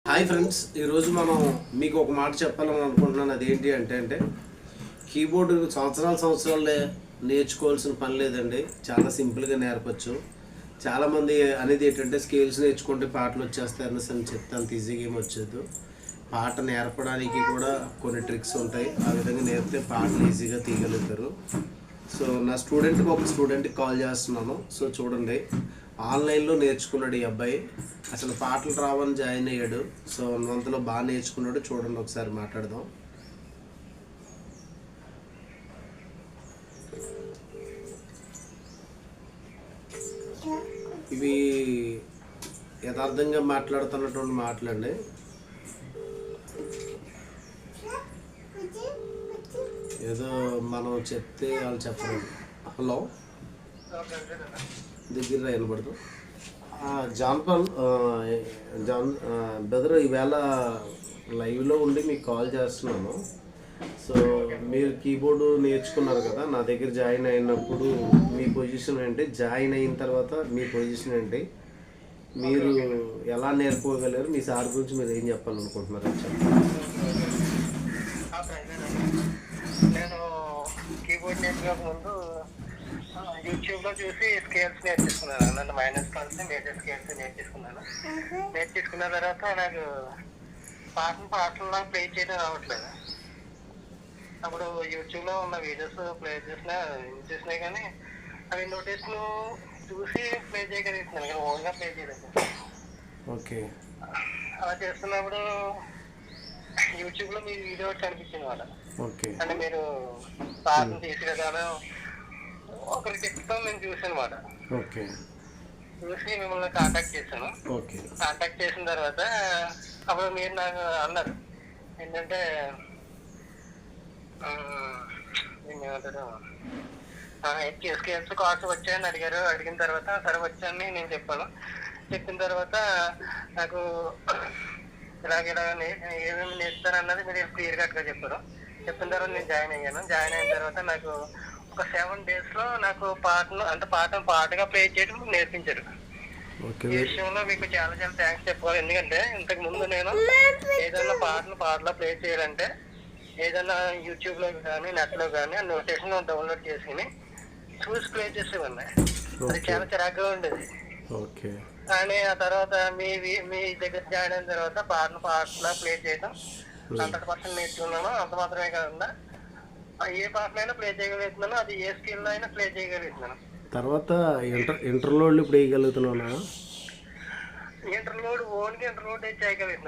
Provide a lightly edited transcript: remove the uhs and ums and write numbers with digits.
Hi friends, ఈరోజు మనం మీకు ఒక మాట చెప్పాలని అనుకుంటున్నాను. అదేంటి అంటే కీబోర్డు సంవత్సరాలు నేర్చుకోవాల్సిన పని లేదండి. చాలా సింపుల్గా నేర్పచ్చు. చాలామంది అనేది ఏంటంటే స్కేల్స్ నేర్చుకుంటే పాటలు వచ్చేస్తాయని చెప్తే అంత ఈజీగా ఏమి వచ్చేది. పాట నేర్పడానికి కూడా కొన్ని ట్రిక్స్ ఉంటాయి. ఆ విధంగా నేర్పితే పాటలు ఈజీగా తీయగలుగుతారు. సో నా ఒక స్టూడెంట్కి కాల్ చేస్తున్నాను. సో చూడండి, ఆన్లైన్లో నేర్చుకున్నాడు ఈ అబ్బాయి. అసలు పాటలు రావని జాయిన్ అయ్యాడు. సో అంతలో బాగా నేర్చుకున్నాడు. చూడండి, ఒకసారి మాట్లాడదాం. ఇవి యథార్థంగా మాట్లాడుతున్నటువంటి మాటలండి. ఏదో మనం చెప్తే వాళ్ళు చెప్పరు. హలో, దగ్గర వినపడదు. జాన్ బ్రదర్, ఈవేళ లైవ్లో ఉండి మీకు కాల్ చేస్తున్నాను. సో మీరు కీబోర్డు నేర్చుకున్నారు కదా, నా దగ్గర జాయిన్ అయినప్పుడు మీ పొజిషన్ ఏంటి, జాయిన్ అయిన తర్వాత మీ పొజిషన్ ఏంటి, మీరు ఎలా నేర్చుకోగలరు, మీ సార్ గురించి మీరు ఏం చెప్పాలనుకుంటున్నారు అని చెప్పండి. నేను కీబోర్డ్ నేర్చుకోక ముందు యూట్యూబ్లో చూసి స్కేల్స్ నేర్చుకున్నాను. నన్ను మైనర్ స్కేల్స్, మేజర్ స్కేల్స్ నేర్చుకున్న తర్వాత నాకు పాటలు ప్లే చేయడం రావట్లేదు. అప్పుడు యూట్యూబ్లో ఉన్న వీడియోస్ ప్లే చూసినాయి కానీ అవి నోటీస్ను చూసి ప్లే చేయగలుగుతున్నాను కానీ ఓన్గా ప్లే చేయలేదు. ఓకే, అలా చేస్తున్నప్పుడు యూట్యూబ్లో మీ వీడియో కనిపించింది మాట. ఓకే, అంటే మీరు పాటను తీసి విధానం ఒకరికి చెప్తాం నేను చూసాను మాట. ఓకే, చూసి మిమ్మల్ని కాంటాక్ట్ చేశాను. ఓకే, కాంటాక్ట్ చేసిన తర్వాత అప్పుడు మీరు నాకు అన్నారు ఏంటంటే ఏమంటారు, స్కేల్స్ కార్డ్స్ వచ్చాయని అడిగారు. అడిగిన తర్వాత సరే వచ్చాయని నేను చెప్పాను. చెప్పిన తర్వాత నాకు ఇలాగ ఏమేమి నేర్చుతారన్నది మీరు క్లియర్ కట్గా చెప్పారు. చెప్పిన తర్వాత నేను జాయిన్ అయ్యాను. జాయిన్ అయిన తర్వాత నాకు ఒక 7 days లో నాకు పాటగా ప్లే చేయడం నేర్పించారు. ఈ విషయంలో మీకు చాలా చాలా థ్యాంక్స్ చెప్పుకోవాలి. ఎందుకంటే ఇంతకు ముందు నేను ఏదైనా పాటలో ప్లే చేయాలంటే ఏదైనా యూట్యూబ్లో కానీ నెట్లో కానీ ఆ నోటేషన్ డౌన్లోడ్ చేసుకుని చూసి ప్లే చేసేవాడిని. అది చాలా చిరాగ్గా ఉండేది. కానీ ఆ తర్వాత మీ దగ్గర జాయిన్ అయిన తర్వాత పాటలో ప్లే చేయడం 100% నేర్చుకున్నాను. అంత మాత్రమే కాకుండా ఏ పాటలైనా ప్లే చేయగలుగుతున్నాను, అది ఏ స్కిల్ అయినా ప్లే చేయగలుగుతున్నాను. తర్వాత ఇంటర్లోడ్ ఇప్పుడు వేయగలుగుతున్నాను. ఇంటర్లోడ్ చేయగలుగుతున్నాను.